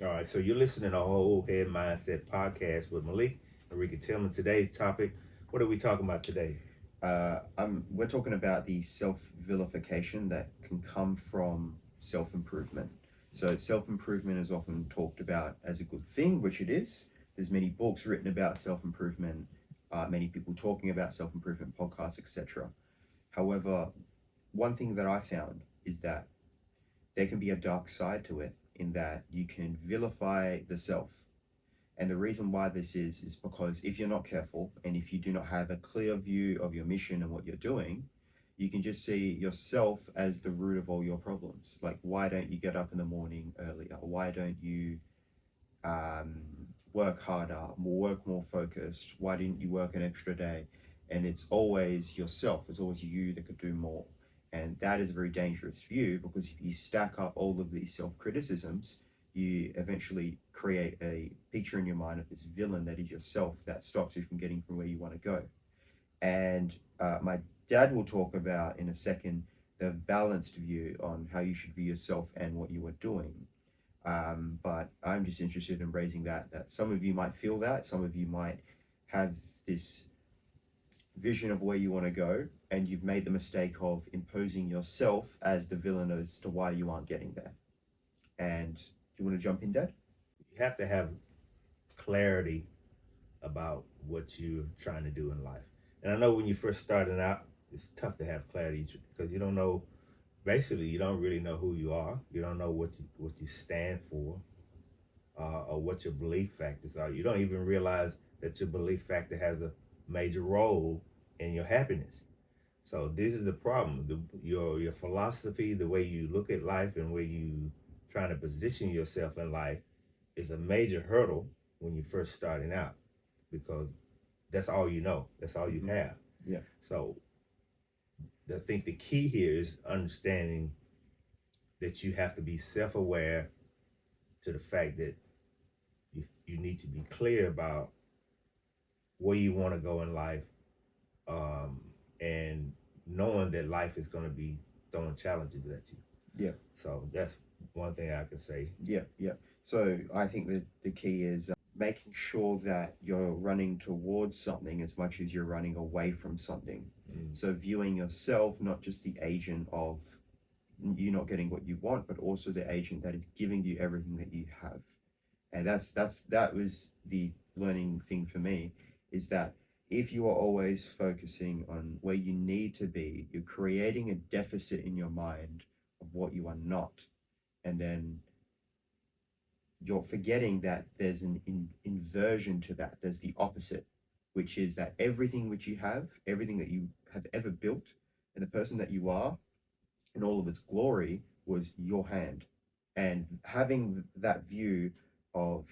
All right, so you're listening to Whole Head Mindset Podcast with Malik and Ricky Tillman. Today's topic, what are we talking about today? We're talking about the self vilification that can come from self improvement. So, self improvement is often talked about as a good thing, which it is. There's many books written about self improvement, many people talking about self improvement, podcasts, etc. However, one thing that I found is that there can be a dark side to it in that you can vilify the self. And the reason why this is because if you're not careful and if you do not have a clear view of your mission and what you're doing, you can just see yourself as the root of all your problems. Like, why don't you get up in the morning earlier? Why don't you um, work harder, work more focused? Why didn't you work an extra day? And it's always yourself, it's always you that could do more. And that is a very dangerous view because if you stack up all of these self criticisms, you eventually create a picture in your mind of this villain that is yourself that stops you from getting from where you want to go. And my dad will talk about in a second the balanced view on how you should view yourself and what you are doing. But I'm just interested in raising that some of you might feel that, some of you might have this vision of where you want to go, and you've made the mistake of imposing yourself as the villain as to why you aren't getting there. And do you want to jump in, Dad? You have to have clarity about what you're trying to do in life. And I know when you're first starting out, it's tough to have clarity because you don't know. Basically, you don't really know who you are. You don't know what you stand for, or what your belief factors are. You don't even realize that your belief factor has a major role in your happiness. So this is the problem. Your philosophy, the way you look at life, and where you trying to position yourself in life, is a major hurdle when you're first starting out, because that's all you know. That's all you Mm-hmm. have. Yeah. So I think the key here is understanding that you have to be self-aware to the fact that you need to be clear about where you want to go in life, um, and knowing that life is going to be throwing challenges at you. Yeah. So that's one thing I can say. Yeah. Yeah. So I think that the key is making sure that you're running towards something as much as you're running away from something. Mm. So viewing yourself not just the agent of you not getting what you want, but also the agent that is giving you everything that you have. And that was the learning thing for me, is that if you are always focusing on where you need to be, you're creating a deficit in your mind of what you are not. And then you're forgetting that there's an inversion to that. There's the opposite, which is that everything which you have, everything that you have ever built, and the person that you are, in all of its glory, was your hand. And having that view of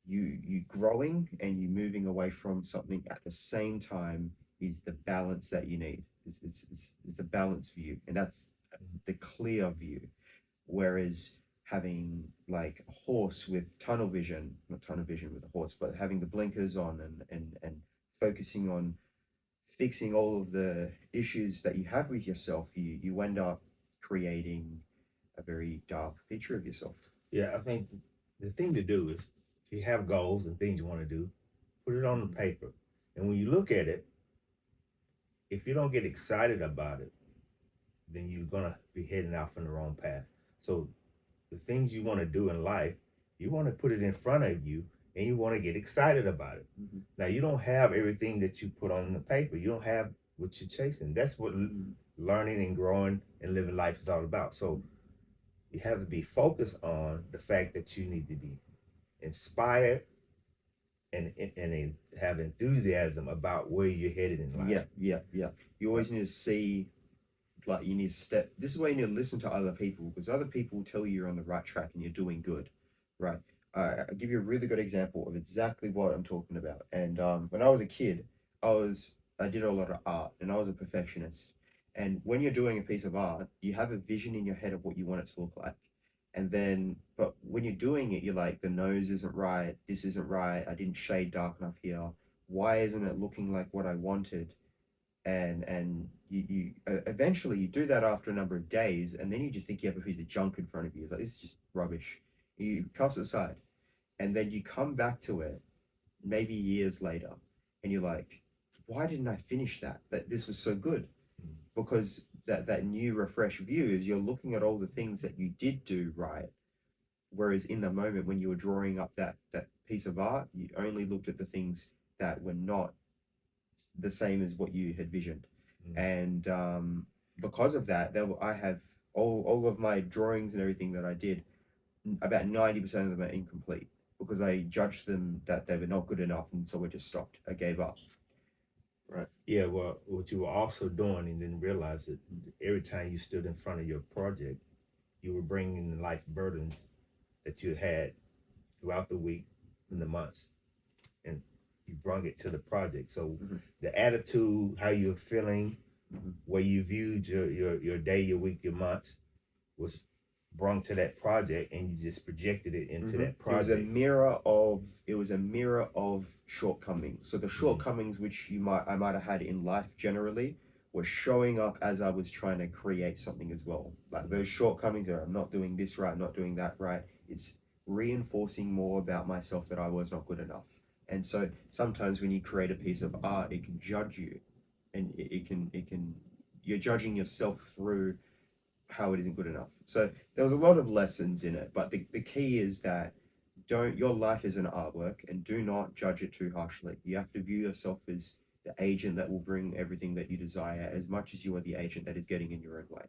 you growing and you moving away from something at the same time is the balance that you need. It's a balanced view, and that's the clear view. Whereas having like a horse with tunnel vision, not tunnel vision with a horse, but having the blinkers on and focusing on fixing all of the issues that you have with yourself, you end up creating a very dark picture of yourself. Yeah, I think the thing to do is, if you have goals and things you want to do, put it on the Mm-hmm. paper. And when you look at it, if you don't get excited about it, then you're gonna be heading off in the wrong path. So the things you want to do in life, you want to put it in front of you, and you want to get excited about it. Mm-hmm. Now, you don't have everything that you put on the paper. You don't have what you're chasing. That's what Mm-hmm. learning and growing and living life is all about. So you have to be focused on the fact that you need to be inspired, and have enthusiasm about where you're headed in life. Yeah, yeah, yeah. You Yeah. always need to see, like, you need to step. This is why you need to listen to other people because other people will tell you you're on the right track and you're doing good, right? I'll give you a really good example of exactly what I'm talking about. And when I was a kid, I did a lot of art and I was a perfectionist. And when you're doing a piece of art, you have a vision in your head of what you want it to look like. And then, but when you're doing it, you're like, the nose isn't right, this isn't right, I didn't shade dark enough here. Why isn't it looking like what I wanted? And you eventually you do that after a number of days, and then you just think you have a piece of junk in front of you. It's like, this is just rubbish. You cast it aside, and then you come back to it maybe years later, and you're like, why didn't I finish that? That this was so good. Mm. Because that new refresh view is you're looking at all the things that you did do right. Whereas in the moment when you were drawing up that piece of art, you only looked at the things that were not the same as what you had visioned. Mm. And because of that, I have all of my drawings and everything that I did, about 90% of them are incomplete because I judged them that they were not good enough, and so I just stopped. I gave up. Right. Yeah, well, what you were also doing and didn't realize it, every time you stood in front of your project, you were bringing the life burdens that you had throughout the week and the months, and you brought it to the project. So Mhm. the attitude, how you're feeling, Mhm. where you viewed your day, your week, your month, was brought to that project, and you just projected it into that It was a project. mirror of shortcomings. So the shortcomings which I might have had in life generally were showing up as I was trying to create something as well. Like those shortcomings are, I'm not doing this right, I'm not doing that right. It's reinforcing more about myself that I was not good enough. And so sometimes when you create a piece of art, it can judge you, and it can you're judging yourself through how it isn't good enough. So there was a lot of lessons in it, but the key is that don't your life is an artwork, and do not judge it too harshly. You have to view yourself as the agent that will bring everything that you desire as much as you are the agent that is getting in your own way.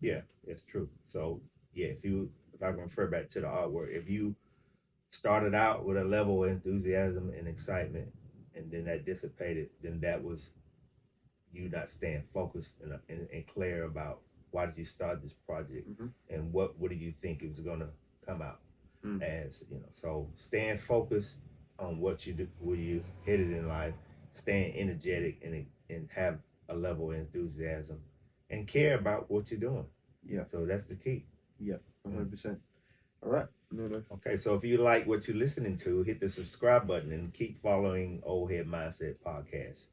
Yeah, that's true. So yeah, if I can refer back to the artwork, if you started out with a level of enthusiasm and excitement, and then that dissipated, then that was you not staying focused and clear about why did you start this project, Mm-hmm. and what did you think it was going to come out Mm. as, so staying focused on what you do, where you headed in life, staying energetic and have a level of enthusiasm and care about what you're doing. Yeah. So that's the key. Yeah. 100%. All right. No. Okay, so if you like what you're listening to, hit the subscribe button and keep following Old Head Mindset Podcast.